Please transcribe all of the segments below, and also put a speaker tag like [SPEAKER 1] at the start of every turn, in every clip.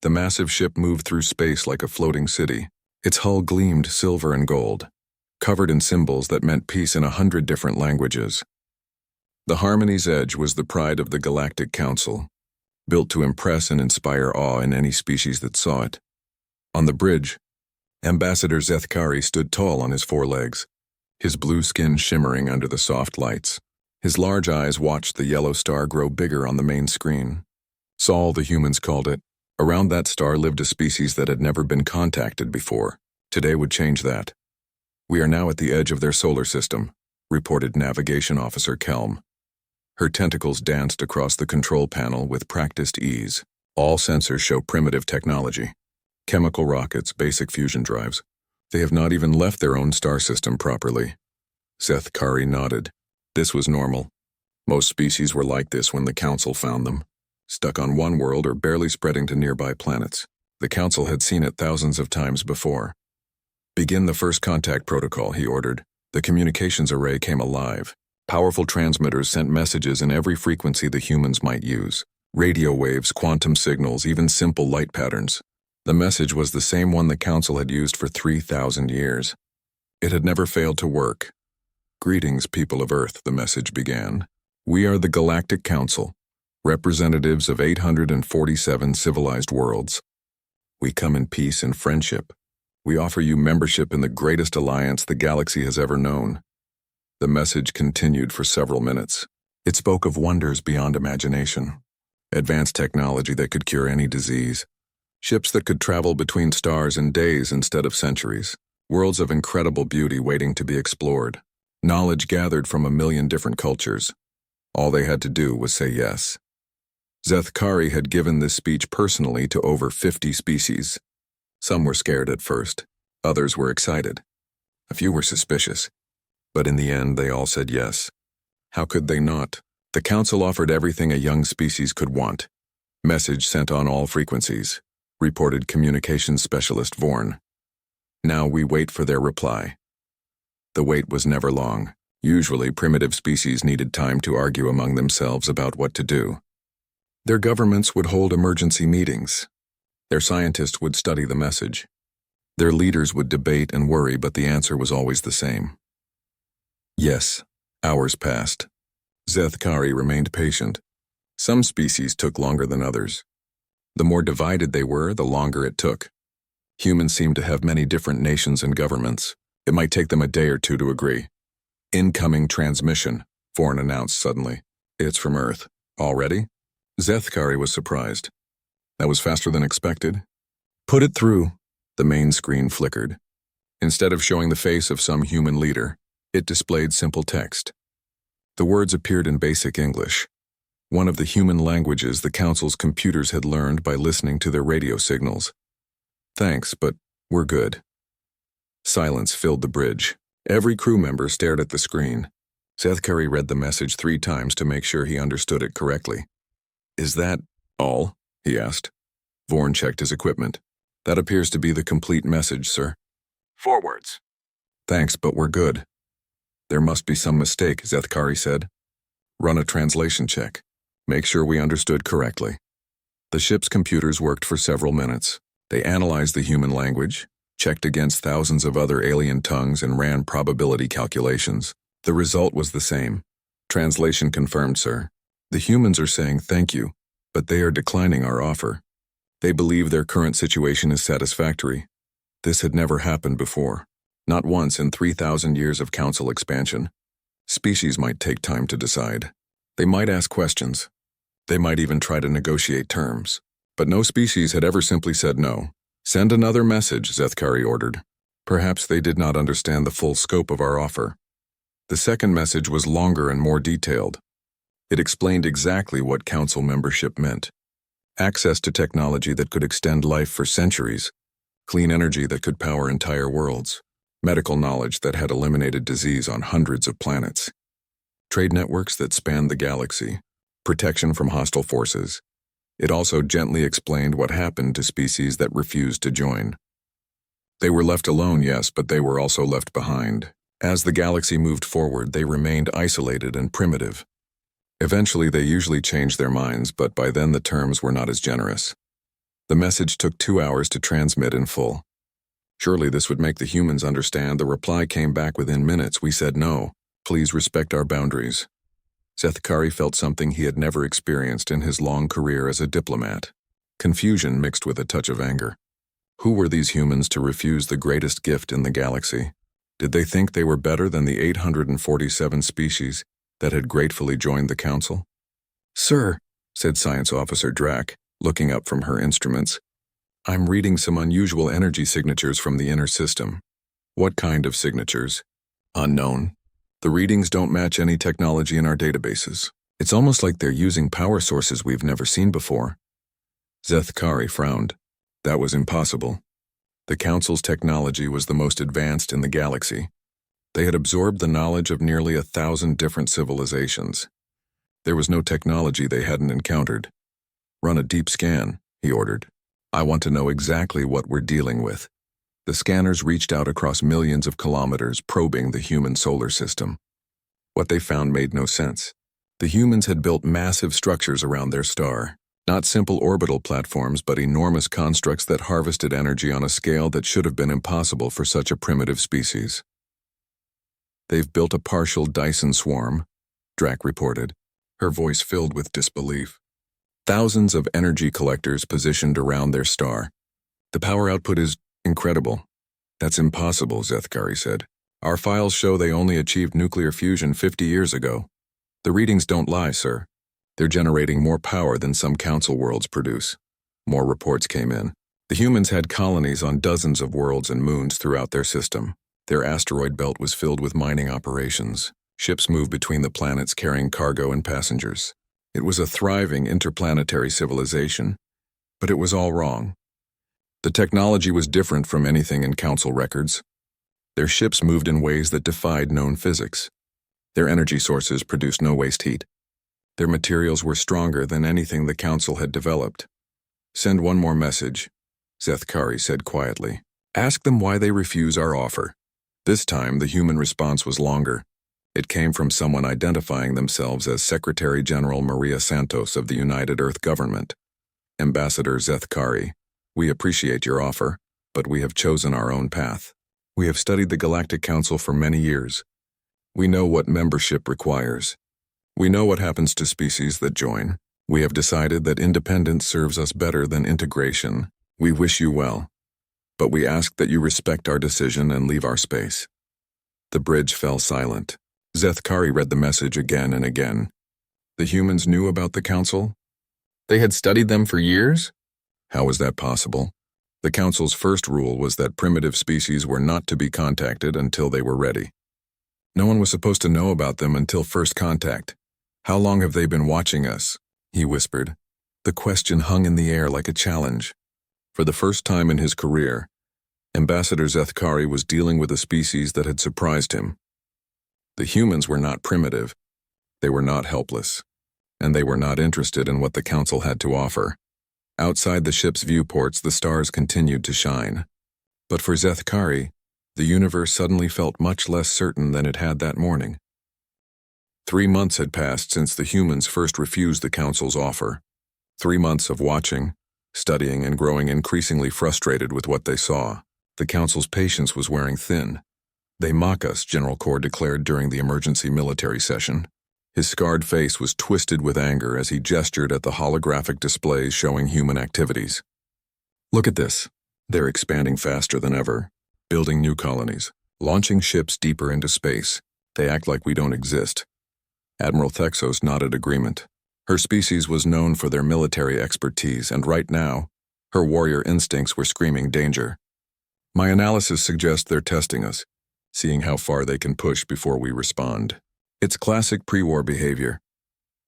[SPEAKER 1] The massive ship moved through space like a floating city. Its hull gleamed silver and gold, covered in symbols that meant peace in 100 different languages. The Harmony's Edge was the pride of the Galactic Council, built to impress and inspire awe in any species that saw it. On the bridge, Ambassador Zethkari stood tall on his forelegs, his blue skin shimmering under the soft lights. His large eyes watched the yellow star grow bigger on the main screen. Sol, the humans called it. Around that star lived a species that had never been contacted before. Today would change that. "We are now at the edge of their solar system," reported Navigation Officer Kelm. Her tentacles danced across the control panel with practiced ease. All sensors show primitive technology. Chemical rockets, basic fusion drives. They have not even left their own star system properly. Zethkari nodded. This was normal. Most species were like this when the Council found them, stuck on one world or barely spreading to nearby planets. The Council had seen it thousands of times before. "Begin the first contact protocol," he ordered. The communications array came alive. Powerful transmitters sent messages in every frequency the humans might use. Radio waves, quantum signals, even simple light patterns. The message was the same one the Council had used for 3,000 years. It had never failed to work. "Greetings, people of Earth," the message began. "We are the Galactic Council, representatives of 847 civilized worlds. We come in peace and friendship. We offer you membership in the greatest alliance the galaxy has ever known." The message continued for several minutes. It spoke of wonders beyond imagination. Advanced technology that could cure any disease. Ships that could travel between stars in days instead of centuries. Worlds of incredible beauty waiting to be explored. Knowledge gathered from 1,000,000 different cultures. All they had to do was say yes. Zethkari had given this speech personally to over 50 species. Some were scared at first. Others were excited. A few were suspicious. But in the end, they all said yes. How could they not? The Council offered everything a young species could want. Message sent on all frequencies, reported communications specialist Vorn. Now we wait for their reply. The wait was never long. Usually, primitive species needed time to argue among themselves about what to do. Their governments would hold emergency meetings. Their scientists would study the message. Their leaders would debate and worry, but the answer was always the same. Yes, hours passed. Zethkari remained patient. Some species took longer than others. The more divided they were, the longer it took. Humans seemed to have many different nations and governments. It might take them a day or two to agree. "Incoming transmission," Vorn announced suddenly. "It's from Earth. Already?" Zethkari was surprised. "That was faster than expected." "Put it through." The main screen flickered. Instead of showing the face of some human leader, it displayed simple text. The words appeared in basic English, one of the human languages the Council's computers had learned by listening to their radio signals. "Thanks, but we're good." Silence filled the bridge. Every crew member stared at the screen. Zethkari read the message 3 times to make sure he understood it correctly. "Is that all?" he asked. Vorn checked his equipment. "That appears to be the complete message, sir."
[SPEAKER 2] "Forwards."
[SPEAKER 1] "Thanks, but we're good." "There must be some mistake," Zethkari said. "Run a translation check. Make sure we understood correctly." The ship's computers worked for several minutes. They analyzed the human language, checked against thousands of other alien tongues, and ran probability calculations. The result was the same. "Translation confirmed, sir. The humans are saying thank you, but they are declining our offer. They believe their current situation is satisfactory. This had never happened before. Not once in 3,000 years of Council expansion. Species might take time to decide. They might ask questions. They might even try to negotiate terms. But no species had ever simply said no. "Send another message," Zethkari ordered. Perhaps they did not understand the full scope of our offer. The second message was longer and more detailed. It explained exactly what Council membership meant. Access to technology that could extend life for centuries. Clean energy that could power entire worlds. Medical knowledge that had eliminated disease on hundreds of planets. Trade networks that spanned the galaxy. Protection from hostile forces. It also gently explained what happened to species that refused to join. They were left alone, yes, but they were also left behind. As the galaxy moved forward, they remained isolated and primitive. Eventually, they usually changed their minds, but by then the terms were not as generous. The message took 2 hours to transmit in full. Surely this would make the humans understand. The reply came back within minutes. We said no. Please respect our boundaries. Zethkari felt something he had never experienced in his long career as a diplomat. Confusion mixed with a touch of anger. Who were these humans to refuse the greatest gift in the galaxy? Did they think they were better than the 847 species that had gratefully joined the council? "Sir," said Science Officer Drac, looking up from her instruments, "I'm reading some unusual energy signatures from the inner system." "What kind of signatures?" "Unknown. The readings don't match any technology in our databases. It's almost like they're using power sources we've never seen before." Zethkari frowned. That was impossible. The Council's technology was the most advanced in the galaxy. They had absorbed the knowledge of nearly 1,000 different civilizations. There was no technology they hadn't encountered. "Run a deep scan," he ordered. "I want to know exactly what we're dealing with." The scanners reached out across millions of kilometers, probing the human solar system. What they found made no sense. The humans had built massive structures around their star. Not simple orbital platforms, but enormous constructs that harvested energy on a scale that should have been impossible for such a primitive species. "They've built a partial Dyson swarm," Drac reported, her voice filled with disbelief. "Thousands of energy collectors positioned around their star. The power output is incredible." "That's impossible," Zethkari said. "Our files show they only achieved nuclear fusion 50 years ago. The readings don't lie, sir. They're generating more power than some council worlds produce." More reports came in. The humans had colonies on dozens of worlds and moons throughout their system. Their asteroid belt was filled with mining operations. Ships moved between the planets carrying cargo and passengers. It was a thriving interplanetary civilization, but it was all wrong. The technology was different from anything in council records. Their ships moved in ways that defied known physics. Their energy sources produced no waste heat. Their materials were stronger than anything the council had developed. "Send one more message," Zethkari said quietly. "Ask them why they refuse our offer." This time, the human response was longer. It came from someone identifying themselves as Secretary General Maria Santos of the United Earth Government. "Ambassador Zethkari, we appreciate your offer, but we have chosen our own path. We have studied the Galactic Council for many years. We know what membership requires. We know what happens to species that join. We have decided that independence serves us better than integration. We wish you well, but we ask that you respect our decision and leave our space." The bridge fell silent. Zethkari read the message again and again. The humans knew about the council? They had studied them for years? How was that possible? The council's first rule was that primitive species were not to be contacted until they were ready. No one was supposed to know about them until first contact. "How long have they been watching us?" he whispered. The question hung in the air like a challenge. For the first time in his career, Ambassador Zethkari was dealing with a species that had surprised him. The humans were not primitive, they were not helpless, and they were not interested in what the council had to offer. Outside the ship's viewports, the stars continued to shine. But for Zethkari, the universe suddenly felt much less certain than it had that morning. 3 months had passed since the humans first refused the council's offer. 3 months of watching, studying, and growing increasingly frustrated with what they saw. The council's patience was wearing thin. "They mock us," General Cord declared during the emergency military session. His scarred face was twisted with anger as he gestured at the holographic displays showing human activities. "Look at this. They're expanding faster than ever, building new colonies, launching ships deeper into space. They act like we don't exist." Admiral Thexos nodded agreement. Her species was known for their military expertise, and right now, her warrior instincts were screaming danger. "My analysis suggests they're testing us, seeing how far they can push before we respond. It's classic pre-war behavior."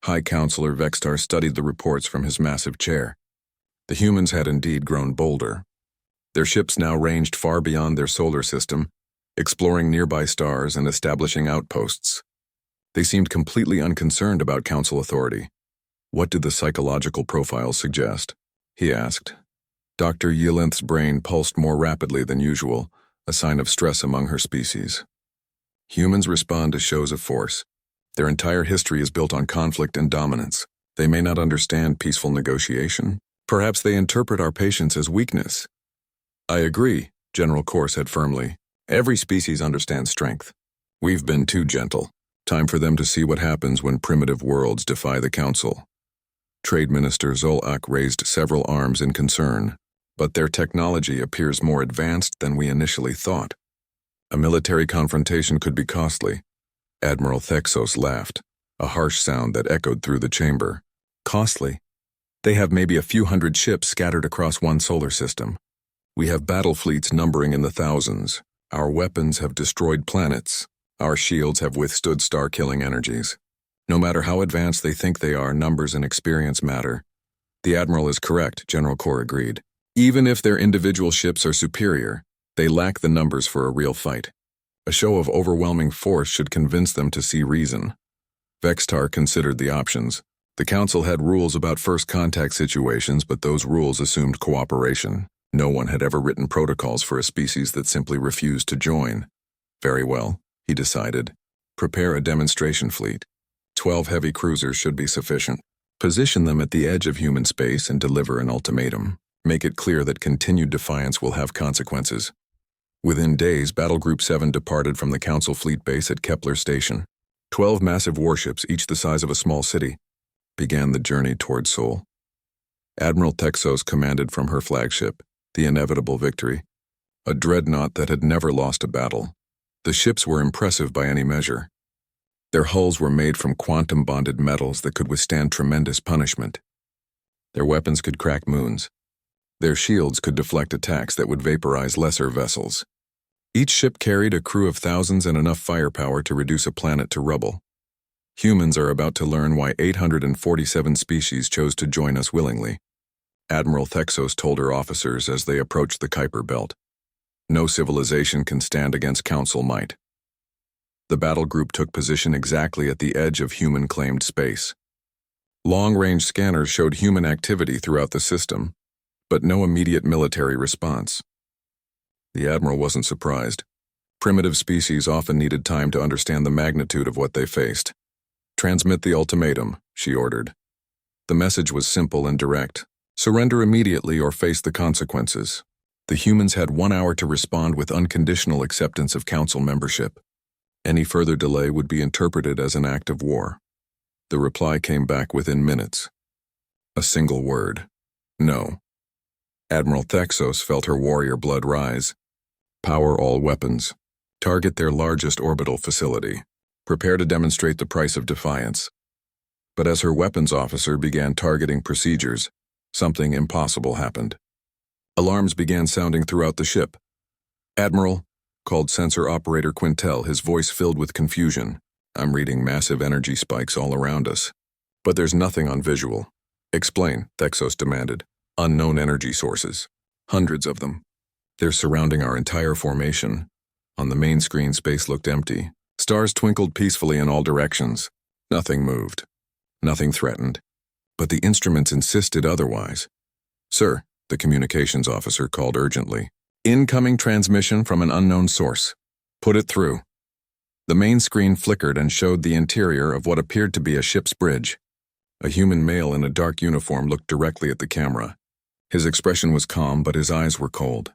[SPEAKER 1] High Counselor Vextar studied the reports from his massive chair. The humans had indeed grown bolder. Their ships now ranged far beyond their solar system, exploring nearby stars and establishing outposts. They seemed completely unconcerned about council authority. "What did the psychological profiles suggest?" he asked. Dr. Yelinth's brain pulsed more rapidly than usual, a sign of stress among her species. "Humans respond to shows of force. Their entire history is built on conflict and dominance. They may not understand peaceful negotiation, Perhaps they interpret our patience as weakness. I agree, General Kor said firmly. Every species understands strength. We've been too gentle. Time for them to see what happens when primitive worlds defy the Council. Trade Minister Zolak raised several arms in concern, but their technology appears more advanced than we initially thought. A military confrontation could be costly. Admiral Thexos laughed, a harsh sound that echoed through the chamber. Costly? They have maybe a few hundred ships scattered across one solar system. We have battle fleets numbering in the thousands. Our weapons have destroyed planets. Our shields have withstood star-killing energies. No matter how advanced they think they are, numbers and experience matter. The Admiral is correct, General Kor agreed. Even if their individual ships are superior, they lack the numbers for a real fight. A show of overwhelming force should convince them to see reason. Vextar considered the options. The Council had rules about first contact situations, but those rules assumed cooperation. No one had ever written protocols for a species that simply refused to join. Very well, he decided. Prepare a demonstration fleet. 12 heavy cruisers should be sufficient. Position them at the edge of human space and deliver an ultimatum. Make it clear that continued defiance will have consequences. Within days, Battle Group 7 departed from the Council fleet base at Kepler Station. 12 massive warships, each the size of a small city, began the journey toward Sol. Admiral Texos commanded from her flagship, the Inevitable Victory, a dreadnought that had never lost a battle. The ships were impressive by any measure. Their hulls were made from quantum-bonded metals that could withstand tremendous punishment. Their weapons could crack moons. Their shields could deflect attacks that would vaporize lesser vessels. Each ship carried a crew of thousands and enough firepower to reduce a planet to rubble. Humans are about to learn why 847 species chose to join us willingly. Admiral Thexos told her officers as they approached the Kuiper Belt. No civilization can stand against Council might. The battle group took position exactly at the edge of human-claimed space. Long-range scanners showed human activity throughout the system, but no immediate military response. The Admiral wasn't surprised. Primitive species often needed time to understand the magnitude of what they faced. Transmit the ultimatum, she ordered. The message was simple and direct. Surrender immediately or face the consequences. The humans had 1 hour to respond with unconditional acceptance of Council membership. Any further delay would be interpreted as an act of war. The reply came back within minutes. A single word. No. Admiral Thexos felt her warrior blood rise. Power all weapons. Target their largest orbital facility. Prepare to demonstrate the price of defiance. But as her weapons officer began targeting procedures, something impossible happened. Alarms began sounding throughout the ship. Admiral, called sensor operator Quintel, his voice filled with confusion. I'm reading massive energy spikes all around us. But there's nothing on visual. Explain, Thexos demanded. Unknown energy sources. Hundreds of them. They're surrounding our entire formation. On the main screen, space looked empty. Stars twinkled peacefully in all directions. Nothing moved. Nothing threatened. But the instruments insisted otherwise. Sir, the communications officer called urgently. Incoming transmission from an unknown source. Put it through. The main screen flickered and showed the interior of what appeared to be a ship's bridge. A human male in a dark uniform looked directly at the camera. His expression was calm, but his eyes were cold.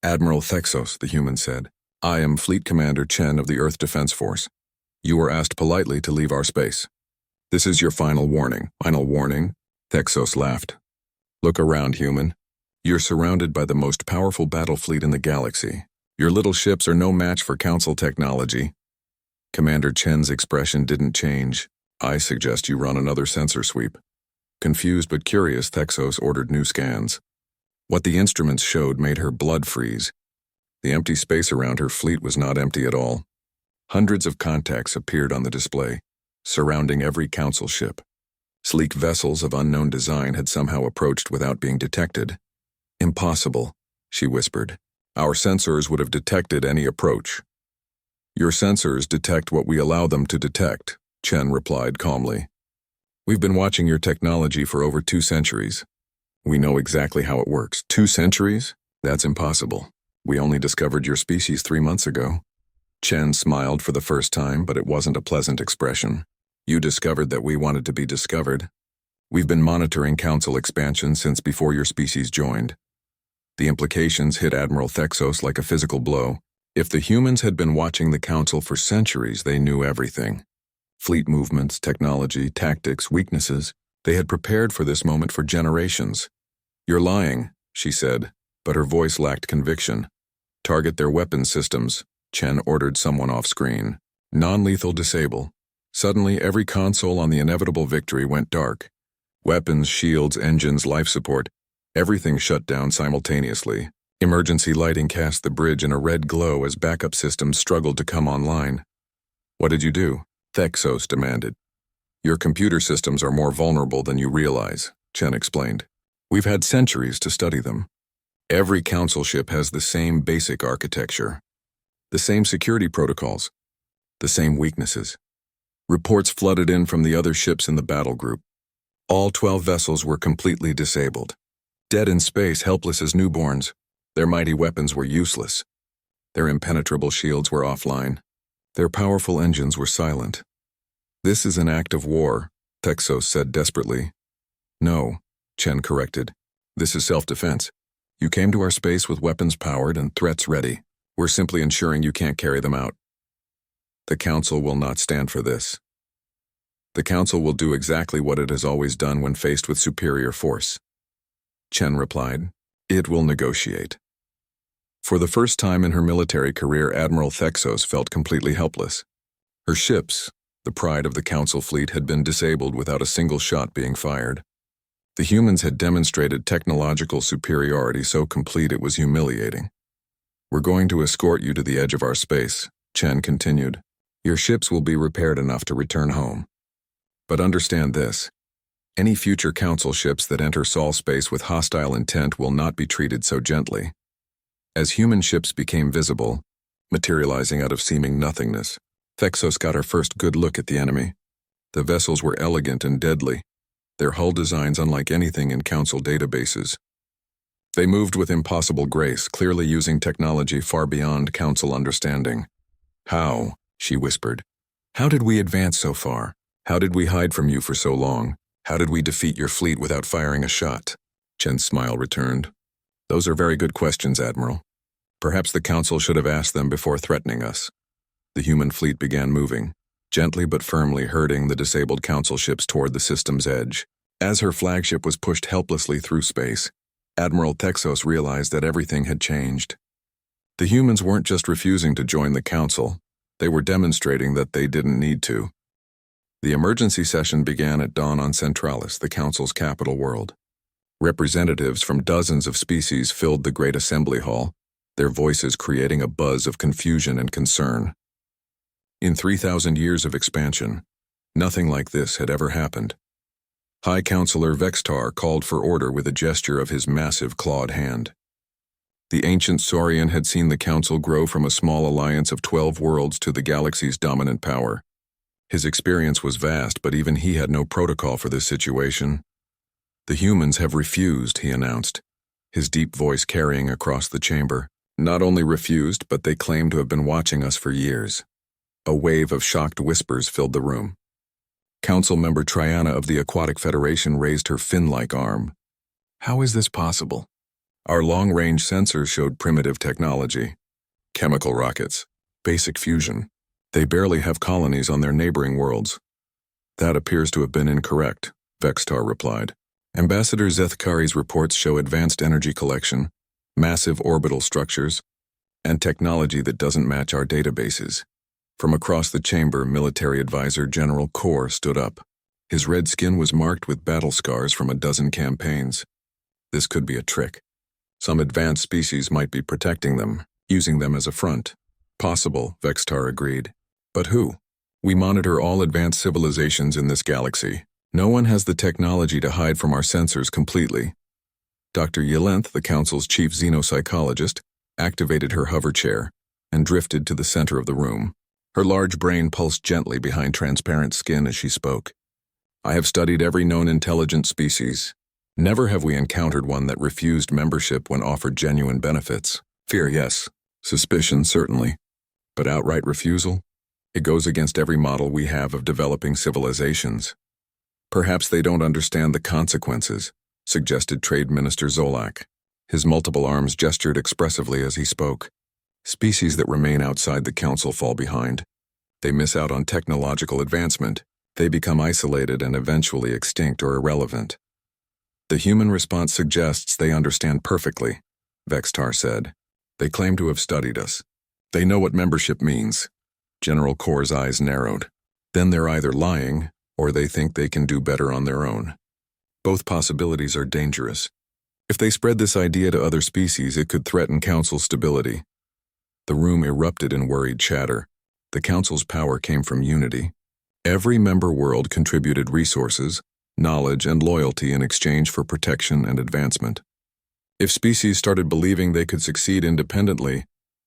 [SPEAKER 1] Admiral Thexos, the human said. I am Fleet Commander Chen of the Earth Defense Force. You were asked politely to leave our space. This is your final warning. Final warning? Thexos laughed. Look around, human. You're surrounded by the most powerful battle fleet in the galaxy. Your little ships are no match for Council technology. Commander Chen's expression didn't change. I suggest you run another sensor sweep. Confused but curious, Thexos ordered new scans. What the instruments showed made her blood freeze. The empty space around her fleet was not empty at all. Hundreds of contacts appeared on the display, surrounding every Council ship. Sleek vessels of unknown design had somehow approached without being detected. Impossible, she whispered. Our sensors would have detected any approach. Your sensors detect what we allow them to detect, Chen replied calmly. We've been watching your technology for over 2 centuries. We know exactly how it works. 2 centuries? That's impossible. We only discovered your species 3 months ago. Chen smiled for the first time, but it wasn't a pleasant expression. You discovered that we wanted to be discovered. We've been monitoring Council expansion since before your species joined. The implications hit Admiral Thexos like a physical blow. If the humans had been watching the Council for centuries, they knew everything. Fleet movements, technology, tactics, weaknesses. They had prepared for this moment for generations. You're lying, she said, but her voice lacked conviction. Target their weapons systems, Chen ordered someone off screen. Non-lethal disable. Suddenly, every console on the inevitable victory went dark. Weapons, shields, engines, life support, everything shut down simultaneously. Emergency lighting cast the bridge in a red glow as backup systems struggled to come online. What did you do? Thexos demanded. Your computer systems are more vulnerable than you realize, Chen explained. We've had centuries to study them. Every Council ship has the same basic architecture, the same security protocols, the same weaknesses. Reports flooded in from the other ships in the battle group. All 12 vessels were completely disabled. Dead in space, helpless as newborns. Their mighty weapons were useless. Their impenetrable shields were offline. Their powerful engines were silent. This is an act of war, Thexos said desperately. No, Chen corrected. This is self-defense. You came to our space with weapons powered and threats ready. We're simply ensuring you can't carry them out. The Council will not stand for this. The Council will do exactly what it has always done when faced with superior force. Chen replied, it will negotiate. For the first time in her military career, Admiral Thexos felt completely helpless. Her ships, the pride of the Council fleet, had been disabled without a single shot being fired. The humans had demonstrated technological superiority so complete it was humiliating. We're going to escort you to the edge of our space, Chen continued. Your ships will be repaired enough to return home. But understand this. Any future Council ships that enter Sol space with hostile intent will not be treated so gently. As human ships became visible, materializing out of seeming nothingness, Thexos got her first good look at the enemy. The vessels were elegant and deadly, their hull designs unlike anything in Council databases. They moved with impossible grace, clearly using technology far beyond Council understanding. How? She whispered. How did we advance so far? How did we hide from you for so long? How did we defeat your fleet without firing a shot? Chen's smile returned. Those are very good questions, Admiral. Perhaps the Council should have asked them before threatening us. The human fleet began moving, gently but firmly herding the disabled Council ships toward the system's edge. As her flagship was pushed helplessly through space, Admiral Thexos realized that everything had changed. The humans weren't just refusing to join the Council, they were demonstrating that they didn't need to. The emergency session began at dawn on Centralis, the Council's capital world. Representatives from dozens of species filled the great assembly hall, their voices creating a buzz of confusion and concern. In 3,000 years of expansion, nothing like this had ever happened. High Counselor Vextar called for order with a gesture of his massive clawed hand. The ancient Saurian had seen the Council grow from a small alliance of 12 worlds to the galaxy's dominant power. His experience was vast, but even he had no protocol for this situation. The humans have refused, he announced, his deep voice carrying across the chamber. Not only refused, but they claim to have been watching us for years. A wave of shocked whispers filled the room. Council member Triana of the Aquatic Federation raised her fin-like arm. How is this possible? Our long-range sensors showed primitive technology. Chemical rockets, basic fusion. They barely have colonies on their neighboring worlds. That appears to have been incorrect, Vextar replied. Ambassador Zethkari's reports show advanced energy collection, massive orbital structures, and technology that doesn't match our databases. From across the chamber, Military Advisor General Kor stood up. His red skin was marked with battle scars from a dozen campaigns. This could be a trick. Some advanced species might be protecting them, using them as a front. Possible, Vextar agreed. But who? We monitor all advanced civilizations in this galaxy. No one has the technology to hide from our sensors completely. Dr. Yelenthe, the Council's chief xenopsychologist, activated her hover chair and drifted to the center of the room. Her large brain pulsed gently behind transparent skin as she spoke. I have studied every known intelligent species. Never have we encountered one that refused membership when offered genuine benefits. Fear, yes. Suspicion, certainly. But outright refusal? It goes against every model we have of developing civilizations. Perhaps they don't understand the consequences, suggested Trade Minister Zolak. His multiple arms gestured expressively as he spoke. Species that remain outside the council fall behind. They miss out on technological advancement. They become isolated and eventually extinct or irrelevant. The human response suggests they understand perfectly, Vextar said. They claim to have studied us. They know what membership means. General Kor's eyes narrowed. Then they're either lying, or they think they can do better on their own. Both possibilities are dangerous. If they spread this idea to other species, it could threaten council stability. The room erupted in worried chatter. The council's power came from unity. Every member world contributed resources, knowledge, and loyalty in exchange for protection and advancement. If species started believing they could succeed independently,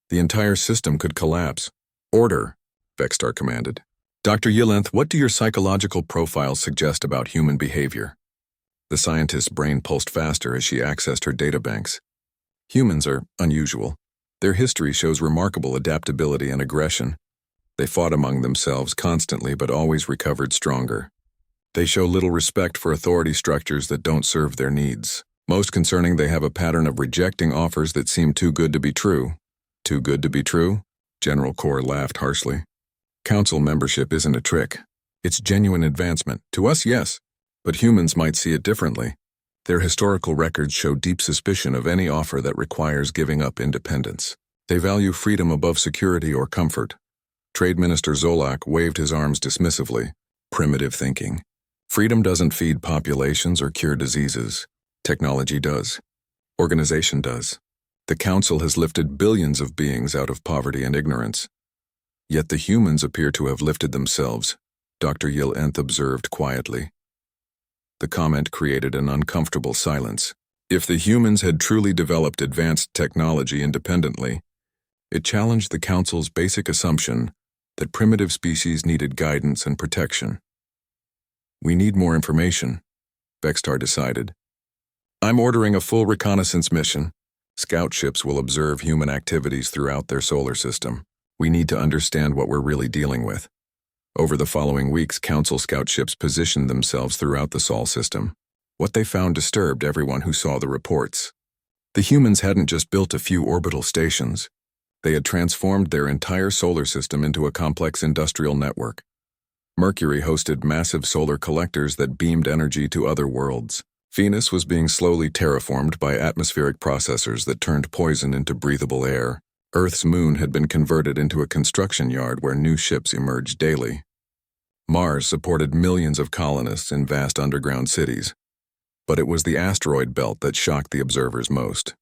[SPEAKER 1] the entire system could collapse. Order, Vextar commanded. Dr. Yillenth, what do your psychological profiles suggest about human behavior? The scientist's brain pulsed faster as she accessed her databanks. Humans are unusual. Their history shows remarkable adaptability and aggression. They fought among themselves constantly but always recovered stronger. They show little respect for authority structures that don't serve their needs. Most concerning, they have a pattern of rejecting offers that seem too good to be true. Too good to be true? General Kor laughed harshly. Council membership isn't a trick. It's genuine advancement. To us, yes, but humans might see it differently. Their historical records show deep suspicion of any offer that requires giving up independence. They value freedom above security or comfort. Trade Minister Zolak waved his arms dismissively. Primitive thinking. Freedom doesn't feed populations or cure diseases. Technology does. Organization does. The Council has lifted billions of beings out of poverty and ignorance. Yet the humans appear to have lifted themselves, Dr. Yillenth observed quietly. The comment created an uncomfortable silence. If the humans had truly developed advanced technology independently, it challenged the Council's basic assumption that primitive species needed guidance and protection. We need more information, Vextar decided. I'm ordering a full reconnaissance mission. Scout ships will observe human activities throughout their solar system. We need to understand what we're really dealing with. Over the following weeks, Council scout ships positioned themselves throughout the Sol system. What they found disturbed everyone who saw the reports. The humans hadn't just built a few orbital stations. They had transformed their entire solar system into a complex industrial network. Mercury hosted massive solar collectors that beamed energy to other worlds. Venus was being slowly terraformed by atmospheric processors that turned poison into breathable air. Earth's moon had been converted into a construction yard where new ships emerged daily. Mars supported millions of colonists in vast underground cities. But it was the asteroid belt that shocked the observers most.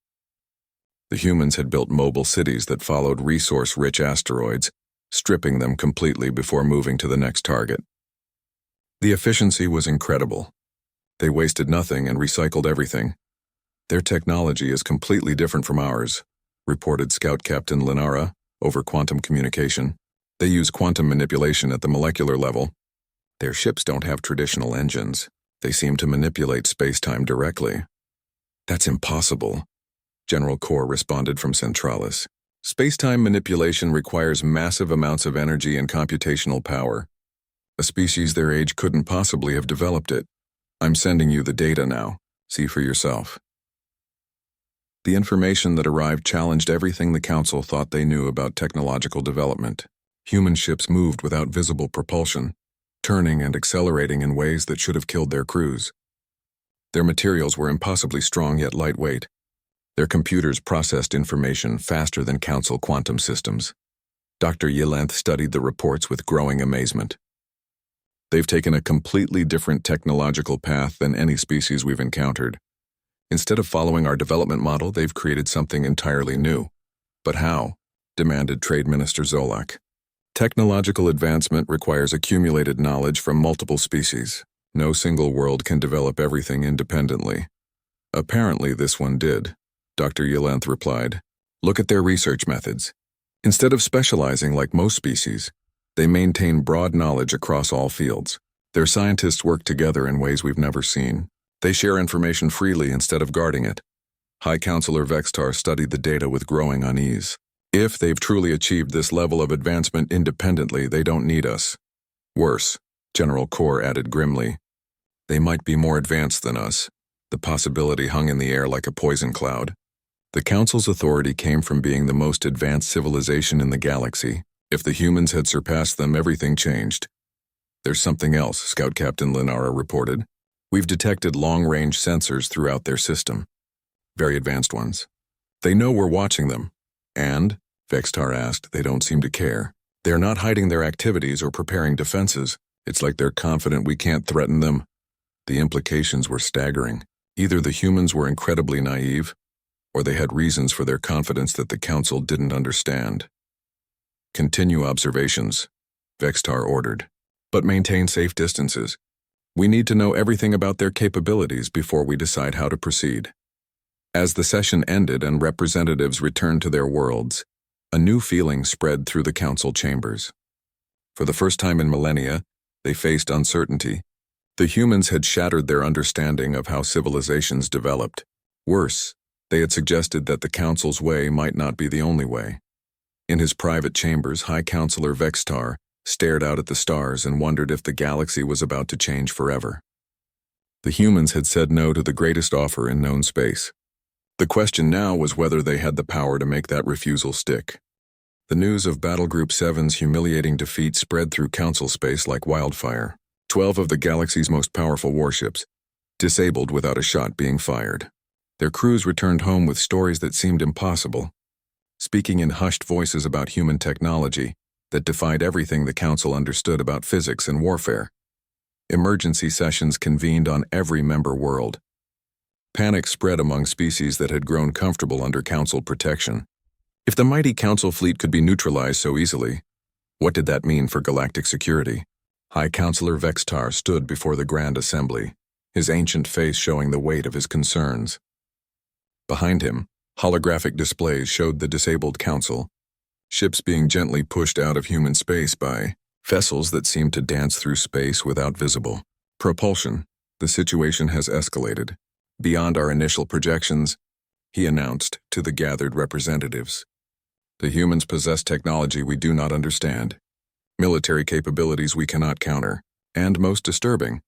[SPEAKER 1] The humans had built mobile cities that followed resource-rich asteroids, stripping them completely before moving to the next target. The efficiency was incredible. They wasted nothing and recycled everything. Their technology is completely different from ours, reported Scout Captain Linara over quantum communication. They use quantum manipulation at the molecular level. Their ships don't have traditional engines. They seem to manipulate space-time directly. That's impossible, General Kor responded from Centralis. Space-time manipulation requires massive amounts of energy and computational power. A species their age couldn't possibly have developed it. I'm sending you the data now. See for yourself. The information that arrived challenged everything the Council thought they knew about technological development. Human ships moved without visible propulsion, turning and accelerating in ways that should have killed their crews. Their materials were impossibly strong yet lightweight. Their computers processed information faster than Council quantum systems. Dr. Yillenth studied the reports with growing amazement. They've taken a completely different technological path than any species we've encountered. Instead of following our development model, they've created something entirely new. But how? Demanded Trade Minister Zolak. Technological advancement requires accumulated knowledge from multiple species. No single world can develop everything independently. Apparently this one did, Dr. Yillenth replied. Look at their research methods. Instead of specializing like most species, they maintain broad knowledge across all fields. Their scientists work together in ways we've never seen. They share information freely instead of guarding it. High Counselor Vextar studied the data with growing unease. If they've truly achieved this level of advancement independently, they don't need us. Worse, General Kor added grimly. They might be more advanced than us. The possibility hung in the air like a poison cloud. The Council's authority came from being the most advanced civilization in the galaxy. If the humans had surpassed them, everything changed. There's something else, Scout Captain Linara reported. We've detected long-range sensors throughout their system. Very advanced ones. They know we're watching them. And, Vextar asked, they don't seem to care. They're not hiding their activities or preparing defenses. It's like they're confident we can't threaten them. The implications were staggering. Either the humans were incredibly naive, or they had reasons for their confidence that the Council didn't understand. Continue observations, Vextar ordered, but maintain safe distances. We need to know everything about their capabilities before we decide how to proceed. As the session ended and representatives returned to their worlds, a new feeling spread through the Council chambers. For the first time in millennia, they faced uncertainty. The humans had shattered their understanding of how civilizations developed. Worse, they had suggested that the Council's way might not be the only way. In his private chambers, High Counselor Vextar stared out at the stars and wondered if the galaxy was about to change forever. The humans had said no to the greatest offer in known space. The question now was whether they had the power to make that refusal stick. The news of Battle Group 7's humiliating defeat spread through Council space like wildfire. 12 of the galaxy's most powerful warships, disabled without a shot being fired. Their crews returned home with stories that seemed impossible, speaking in hushed voices about human technology that defied everything the Council understood about physics and warfare. Emergency sessions convened on every member world. Panic spread among species that had grown comfortable under Council protection. If the mighty Council fleet could be neutralized so easily, what did that mean for galactic security? High Counselor Vextar stood before the Grand Assembly, his ancient face showing the weight of his concerns. Behind him, holographic displays showed the disabled Council, ships being gently pushed out of human space by vessels that seemed to dance through space without visible propulsion. The situation has escalated beyond our initial projections, he announced to the gathered representatives. The humans possess technology we do not understand, military capabilities we cannot counter, and most disturbing,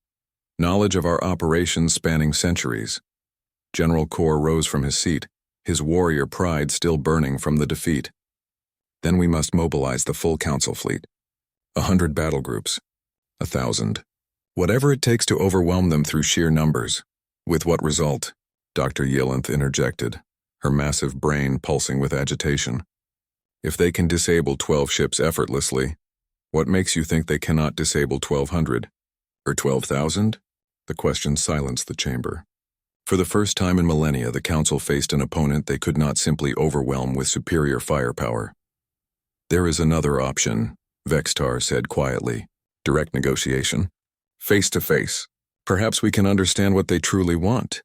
[SPEAKER 1] knowledge of our operations spanning centuries. General Kor rose from his seat, his warrior pride still burning from the defeat. Then we must mobilize the full Council fleet. 100 battle groups. 1,000. Whatever it takes to overwhelm them through sheer numbers. With what result? Dr. Yellenth interjected, her massive brain pulsing with agitation. If they can disable 12 ships effortlessly, what makes you think they cannot disable 1,200? Or 12,000? The question silenced the chamber. For the first time in millennia, the Council faced an opponent they could not simply overwhelm with superior firepower. There is another option, Vextar said quietly. Direct negotiation. Face to face. Perhaps we can understand what they truly want.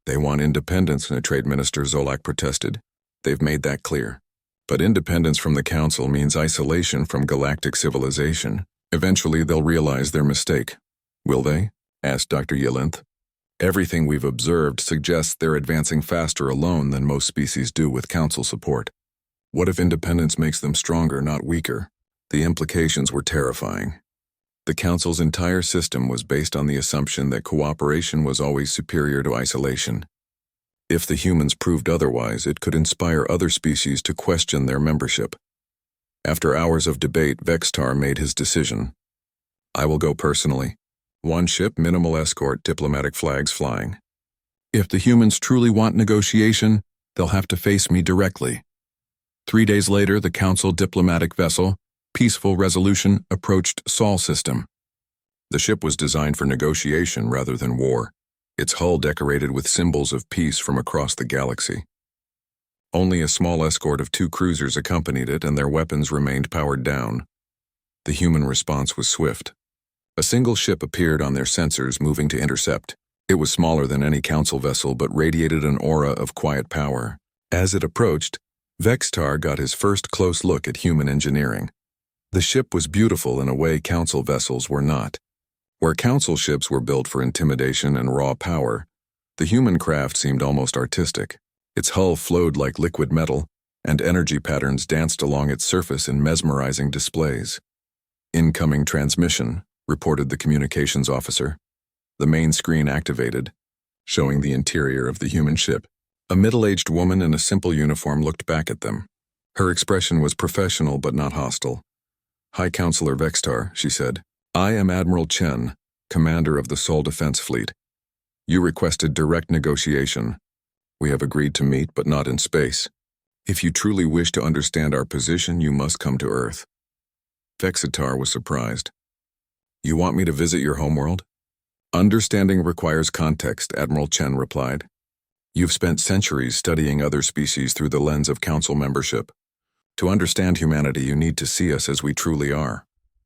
[SPEAKER 1] They want independence, Trade Minister Zolak protested. They've made that clear. But independence from the Council means isolation from galactic civilization. Eventually they'll realize their mistake. Will they? Asked Dr. Yellenth. Everything we've observed suggests they're advancing faster alone than most species do with Council support. What if independence makes them stronger, not weaker? The implications were terrifying. The Council's entire system was based on the assumption that cooperation was always superior to isolation. If the humans proved otherwise, it could inspire other species to question their membership. After hours of debate, Vextar made his decision. I will go personally. 1 ship, minimal escort, diplomatic flags flying. If the humans truly want negotiation, they'll have to face me directly. 3 days later, the Council diplomatic vessel, Peaceful Resolution, approached Sol system. The ship was designed for negotiation rather than war, its hull decorated with symbols of peace from across the galaxy. Only a small escort of 2 cruisers accompanied it, and their weapons remained powered down. The human response was swift. A single ship appeared on their sensors, moving to intercept. It was smaller than any Council vessel, but radiated an aura of quiet power. As it approached, Vextar got his first close look at human engineering. The ship was beautiful in a way Council vessels were not. Where Council ships were built for intimidation and raw power, the human craft seemed almost artistic. Its hull flowed like liquid metal, and energy patterns danced along its surface in mesmerizing displays. Incoming transmission, reported the communications officer. The main screen activated, showing the interior of the human ship. A middle-aged woman in a simple uniform looked back at them. Her expression was professional but not hostile. "High Counselor Vextar," she said. "I am Admiral Chen, commander of the Sol Defense Fleet. You requested direct negotiation. We have agreed to meet, but not in space. If you truly wish to understand our position, you must come to Earth." Vexitar was surprised. "You want me to visit your homeworld?" "Understanding requires context," Admiral Chen replied. "You've spent centuries studying other species through the lens of Council membership. To understand humanity, you need to see us as we truly are."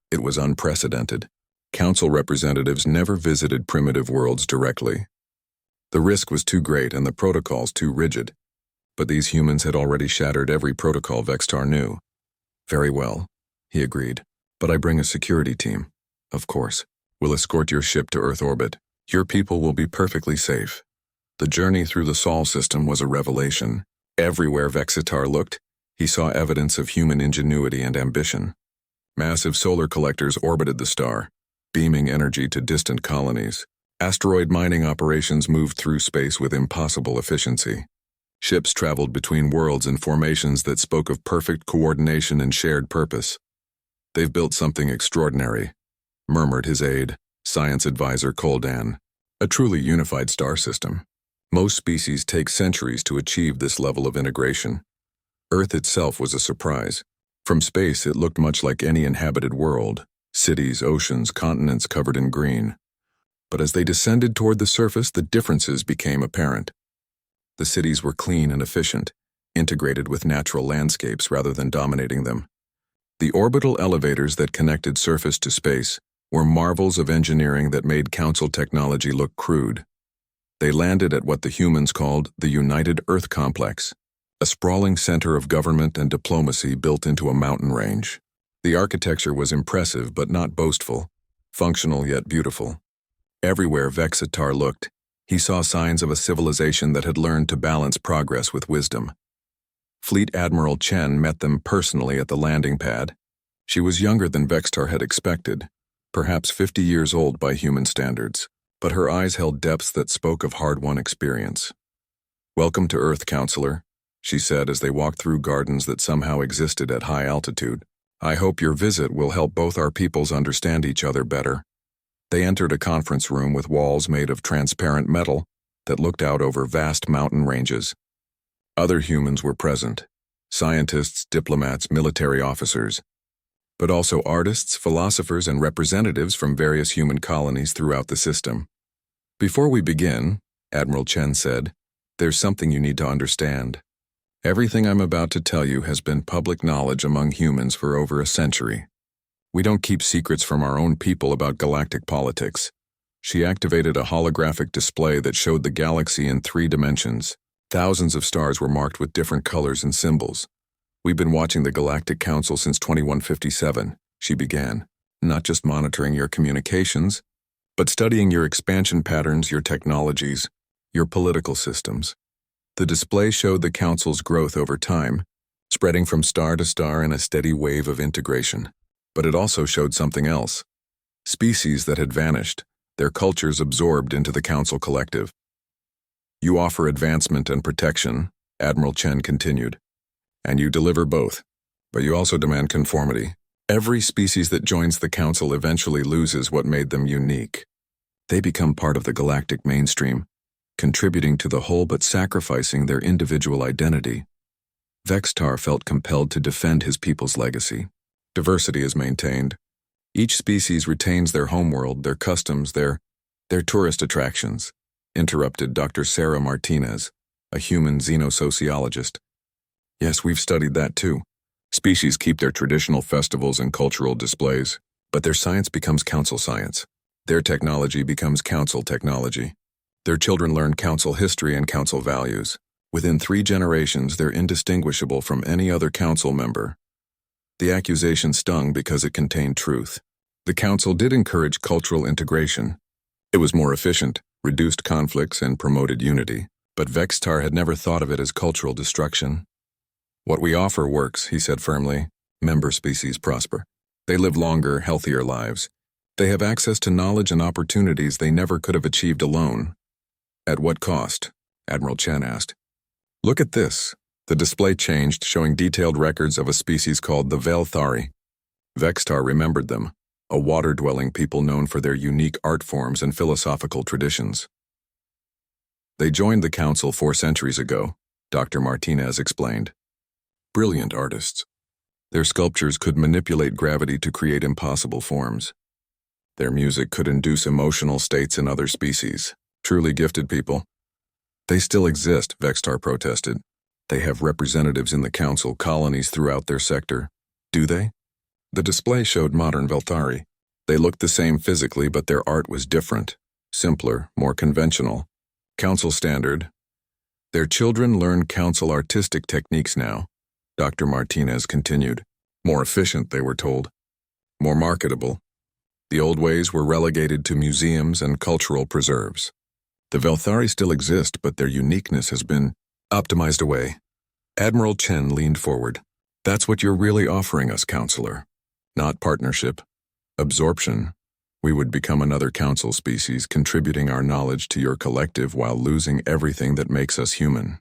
[SPEAKER 1] It was unprecedented. Council representatives never visited primitive worlds directly. The risk was too great and the protocols too rigid. But these humans had already shattered every protocol Vextar knew. "Very well," he agreed. "But I bring a security team. Of course. We'll escort your ship to Earth orbit. Your people will be perfectly safe." The journey through the Sol system was a revelation. Everywhere Vexitar looked, he saw evidence of human ingenuity and ambition. Massive solar collectors orbited the star, beaming energy to distant colonies. Asteroid mining operations moved through space with impossible efficiency. Ships traveled between worlds in formations that spoke of perfect coordination and shared purpose. "They've built something extraordinary," murmured his aide, science advisor Koldan. "A truly unified star system. Most species take centuries to achieve this level of integration." Earth itself was a surprise. From space, it looked much like any inhabited world: cities, oceans, continents covered in green. But as they descended toward the surface, the differences became apparent. The cities were clean and efficient, integrated with natural landscapes rather than dominating them. The orbital elevators that connected surface to space were marvels of engineering that made Council technology look crude. They landed at what the humans called the United Earth Complex, a sprawling center of government and diplomacy built into a mountain range. The architecture was impressive but not boastful, functional yet beautiful. Everywhere Vexitar looked, he saw signs of a civilization that had learned to balance progress with wisdom. Fleet Admiral Chen met them personally at the landing pad. She was younger than Vextar had expected, perhaps 50 years old by human standards, but her eyes held depths that spoke of hard-won experience. "Welcome to Earth, Counselor," she said as they walked through gardens that somehow existed at high altitude. "I hope your visit will help both our peoples understand each other better." They entered a conference room with walls made of transparent metal that looked out over vast mountain ranges. Other humans were present: scientists, diplomats, military officers, but also artists, philosophers, and representatives from various human colonies throughout the system. "Before we begin," Admiral Chen said, "there's something you need to understand. Everything I'm about to tell you has been public knowledge among humans for over a century. We don't keep secrets from our own people about galactic politics." She activated a holographic display that showed the galaxy in 3 dimensions. Thousands of stars were marked with different colors and symbols. "We've been watching the Galactic Council since 2157, she began. "Not just monitoring your communications, but studying your expansion patterns, your technologies, your political systems." The display showed the Council's growth over time, spreading from star to star in a steady wave of integration. But it also showed something else: species that had vanished, their cultures absorbed into the Council collective. "You offer advancement and protection," Admiral Chen continued, "and you deliver both, but you also demand conformity. Every species that joins the Council eventually loses what made them unique. They become part of the galactic mainstream, contributing to the whole but sacrificing their individual identity." Vextar felt compelled to defend his people's legacy. Diversity is maintained. Each species retains their homeworld, their customs, their tourist attractions, interrupted Dr. Sarah Martinez, a human xenosociologist. "Yes, we've studied that too. Species keep their traditional festivals and cultural displays, but their science becomes Council science. Their technology becomes Council technology. Their children learn Council history and Council values. Within 3 generations, they're indistinguishable from any other Council member." The accusation stung because it contained truth. The Council did encourage cultural integration. It was more efficient, reduced conflicts, and promoted unity, but Vextar had never thought of it as cultural destruction. "What we offer works," he said firmly. "Member species prosper. They live longer, healthier lives. They have access to knowledge and opportunities they never could have achieved alone. At what cost? Admiral Chen asked. Look at this. The display changed, showing detailed records of a species called the Velthari. Vextar remembered them, a water-dwelling people known for their unique art forms and philosophical traditions. They joined the Council 4 centuries ago, Dr. Martinez explained. Brilliant artists. Their sculptures could manipulate gravity to create impossible forms. Their music could induce emotional states in other species. Truly gifted people. They still exist, Vextar protested. They have representatives in the Council colonies throughout their sector. Do they? The display showed modern Velthari. They looked the same physically, but their art was different, simpler, more conventional. Council standard. Their children learn Council artistic techniques now, Dr. Martinez continued. More efficient, they were told. More marketable. The old ways were relegated to museums and cultural preserves. The Velthari still exist, but their uniqueness has been optimized away. Admiral Chen leaned forward. That's what you're really offering us, Counselor. Not partnership. Absorption. We would become another Council species, contributing our knowledge to your collective while losing everything that makes us human.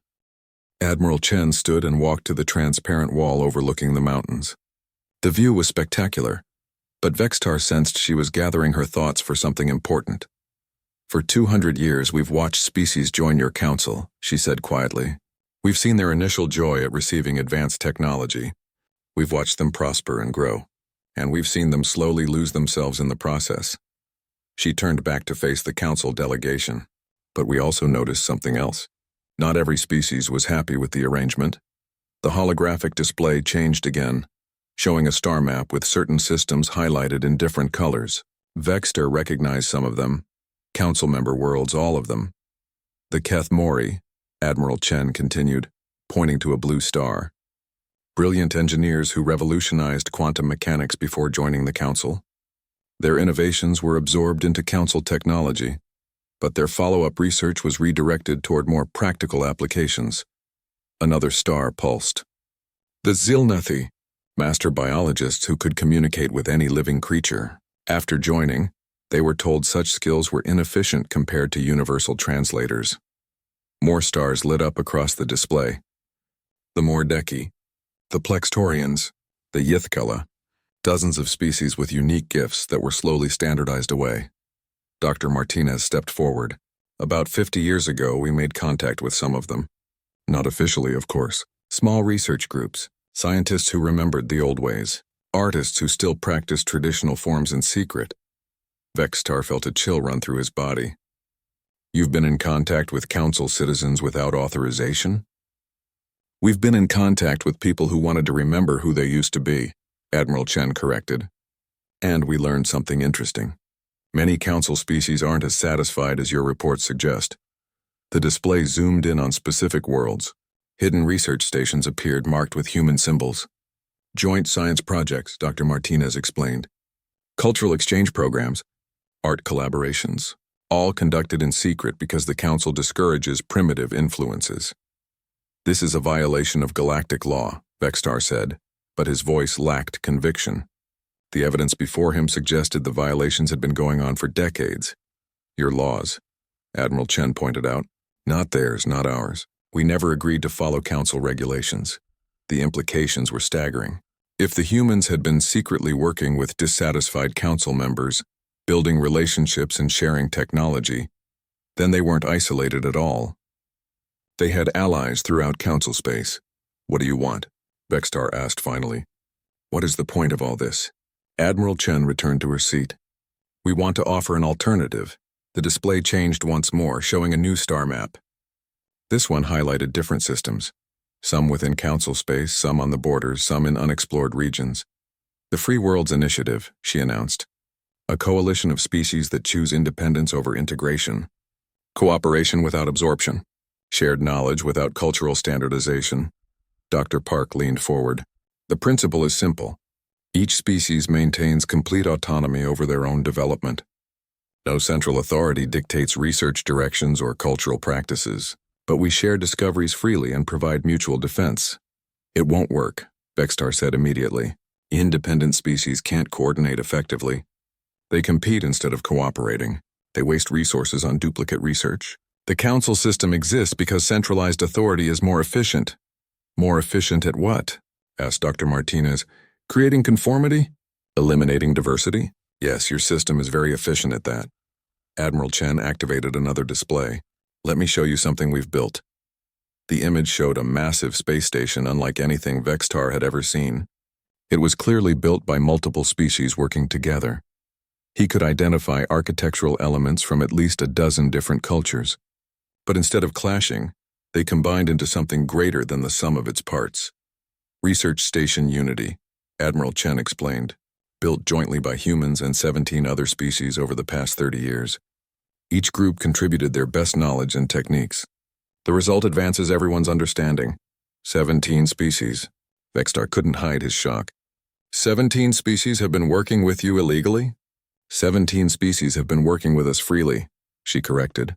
[SPEAKER 1] Admiral Chen stood and walked to the transparent wall overlooking the mountains. The view was spectacular, but Vextar sensed she was gathering her thoughts for something important. For 200 years we've watched species join your council, she said quietly. We've seen their initial joy at receiving advanced technology. We've watched them prosper and grow, and we've seen them slowly lose themselves in the process. She turned back to face the council delegation, but we also noticed something else. Not every species was happy with the arrangement. The holographic display changed again, showing a star map with certain systems highlighted in different colors. Vextar recognized some of them. Council member worlds, all of them. The Keth Mori, Admiral Chen continued, pointing to a blue star. Brilliant engineers who revolutionized quantum mechanics before joining the Council. Their innovations were absorbed into Council technology, but their follow-up research was redirected toward more practical applications. Another star pulsed. The Zilnathi, master biologists who could communicate with any living creature. After joining, they were told such skills were inefficient compared to universal translators. More stars lit up across the display. The Mordeki, the Plextorians, the Yithkala, dozens of species with unique gifts that were slowly standardized away. Dr. Martinez stepped forward. About 50 years ago, we made contact with some of them. Not officially, of course. Small research groups, scientists who remembered the old ways, artists who still practiced traditional forms in secret. Vextar felt a chill run through his body. You've been in contact with Council citizens without authorization? We've been in contact with people who wanted to remember who they used to be, Admiral Chen corrected. And we learned something interesting. Many Council species aren't as satisfied as your reports suggest. The display zoomed in on specific worlds. Hidden research stations appeared marked with human symbols. Joint science projects, Dr. Martinez explained. Cultural exchange programs. Art collaborations, all conducted in secret because the Council discourages primitive influences. This is a violation of galactic law, Vextar said, but his voice lacked conviction. The evidence before him suggested the violations had been going on for decades. Your laws, Admiral Chen pointed out, not theirs, not ours. We never agreed to follow Council regulations. The implications were staggering. If the humans had been secretly working with dissatisfied Council members, building relationships and sharing technology, then they weren't isolated at all. They had allies throughout Council space. What do you want? Vextar asked finally. What is the point of all this? Admiral Chen returned to her seat. We want to offer an alternative. The display changed once more, showing a new star map. This one highlighted different systems. Some within Council space, some on the borders, some in unexplored regions. The Free Worlds Initiative, she announced. A coalition of species that choose independence over integration. Cooperation without absorption. Shared knowledge without cultural standardization. Dr. Park leaned forward. The principle is simple. Each species maintains complete autonomy over their own development. No central authority dictates research directions or cultural practices, but we share discoveries freely and provide mutual defense. It won't work, Vextar said immediately. Independent species can't coordinate effectively. They compete instead of cooperating. They waste resources on duplicate research. The council system exists because centralized authority is more efficient. More efficient at what? Asked Dr. Martinez. Creating conformity? Eliminating diversity? Yes, your system is very efficient at that. Admiral Chen activated another display. Let me show you something we've built. The image showed a massive space station unlike anything Vextar had ever seen. It was clearly built by multiple species working together. He could identify architectural elements from at least a dozen different cultures. But instead of clashing, they combined into something greater than the sum of its parts. Research Station Unity, Admiral Chen explained, built jointly by humans and 17 other species over the past 30 years. Each group contributed their best knowledge and techniques. The result advances everyone's understanding. 17 species. Vextar couldn't hide his shock. 17 species have been working with you illegally? 17 species have been working with us freely, she corrected.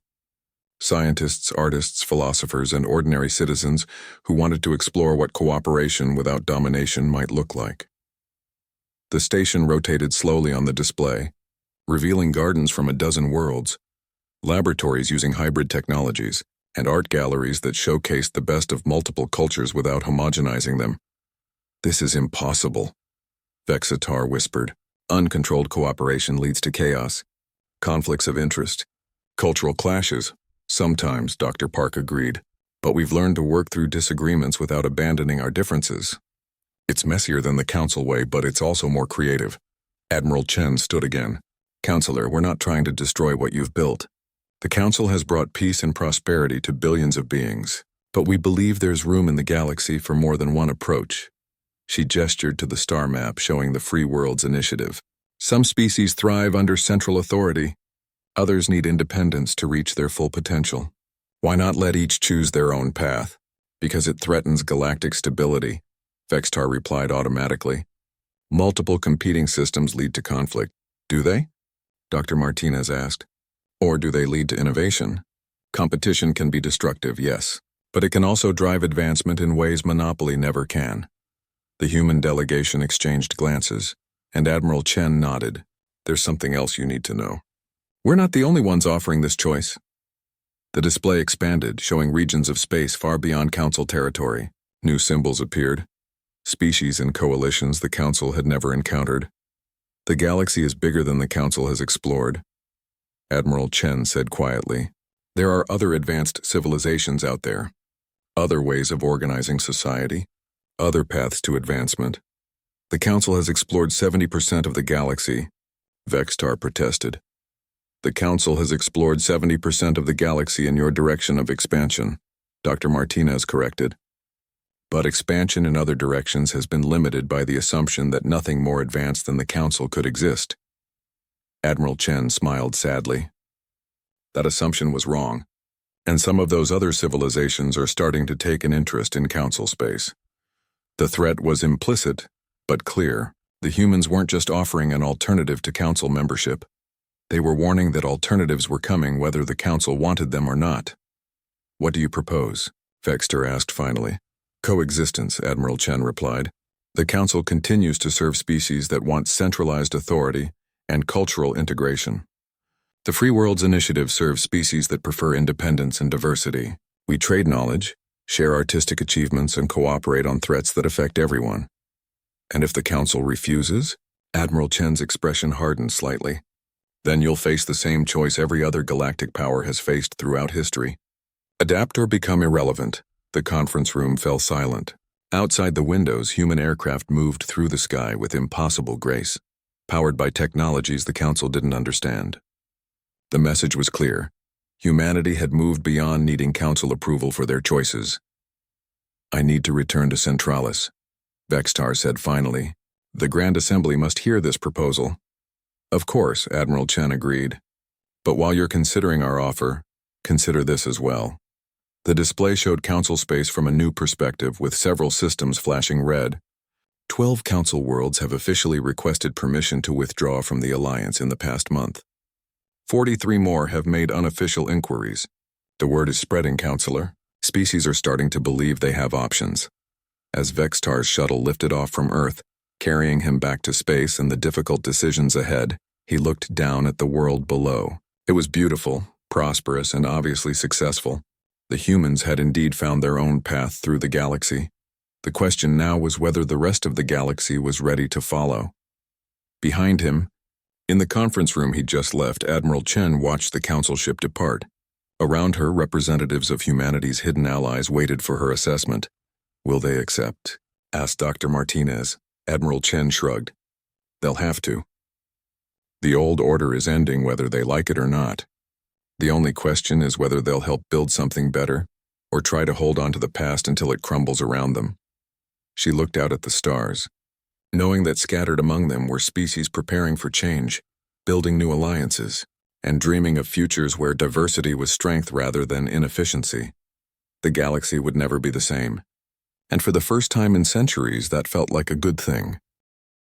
[SPEAKER 1] Scientists, artists, philosophers, and ordinary citizens who wanted to explore what cooperation without domination might look like. The station rotated slowly on the display, revealing gardens from a dozen worlds, laboratories using hybrid technologies, and art galleries that showcased the best of multiple cultures without homogenizing them. This is impossible, Vexitar whispered. Uncontrolled cooperation leads to chaos, conflicts of interest, cultural clashes. Sometimes, Dr. Park agreed, but we've learned to work through disagreements without abandoning our differences. It's messier than the council way, but it's also more creative. Admiral Chen stood again. Counselor, we're not trying to destroy what you've built. The council has brought peace and prosperity to billions of beings, but we believe there's room in the galaxy for more than one approach. She gestured to the star map showing the Free Worlds Initiative. Some species thrive under central authority. Others need independence to reach their full potential. Why not let each choose their own path? Because it threatens galactic stability, Vextar replied automatically. Multiple competing systems lead to conflict. Do they? Dr. Martinez asked. Or do they lead to innovation? Competition can be destructive, yes, but it can also drive advancement in ways monopoly never can. The human delegation exchanged glances, and Admiral Chen nodded. There's something else you need to know. We're not the only ones offering this choice. The display expanded, showing regions of space far beyond Council territory. New symbols appeared, species and coalitions the Council had never encountered. The galaxy is bigger than the Council has explored, Admiral Chen said quietly. There are other advanced civilizations out there, other ways of organizing society, other paths to advancement. The Council has explored 70% of the galaxy, Vextar protested. The Council has explored 70% of the galaxy in your direction of expansion, Dr. Martinez corrected. But expansion in other directions has been limited by the assumption that nothing more advanced than the Council could exist. Admiral Chen smiled sadly. That assumption was wrong, and some of those other civilizations are starting to take an interest in Council space. The threat was implicit, but clear. The humans weren't just offering an alternative to Council membership. They were warning that alternatives were coming whether the Council wanted them or not. What do you propose? Vextar asked finally. Coexistence, Admiral Chen replied. The Council continues to serve species that want centralized authority and cultural integration. The Free Worlds Initiative serves species that prefer independence and diversity. We trade knowledge, share artistic achievements, and cooperate on threats that affect everyone. And if the Council refuses? Admiral Chen's expression hardened slightly. Then you'll face the same choice every other galactic power has faced throughout history. Adapt or become irrelevant. The conference room fell silent. Outside the windows, human aircraft moved through the sky with impossible grace, powered by technologies the Council didn't understand. The message was clear. Humanity had moved beyond needing Council approval for their choices. I need to return to Centralis, Vextar said finally. The Grand Assembly must hear this proposal. Of course, Admiral Chen agreed. But while you're considering our offer, consider this as well. The display showed Council space from a new perspective with several systems flashing red. 12 Council worlds have officially requested permission to withdraw from the Alliance in the past month. 43 more have made unofficial inquiries. The word is spreading, Counselor. Species are starting to believe they have options. As Vextar's shuttle lifted off from Earth, carrying him back to space and the difficult decisions ahead, He looked down at the world below. It was beautiful, prosperous, and obviously successful. The humans had indeed found their own path through the galaxy. The question now was whether the rest of the galaxy was ready to follow. Behind him, in the conference room he'd just left, Admiral Chen watched the council ship depart. Around her, representatives of humanity's hidden allies waited for her assessment. "Will they accept?" asked Dr. Martinez. Admiral Chen shrugged. "They'll have to. The old order is ending whether they like it or not. The only question is whether they'll help build something better, or try to hold on to the past until it crumbles around them." She looked out at the stars, knowing that scattered among them were species preparing for change, building new alliances, and dreaming of futures where diversity was strength rather than inefficiency. The galaxy would never be the same. And for the first time in centuries, that felt like a good thing.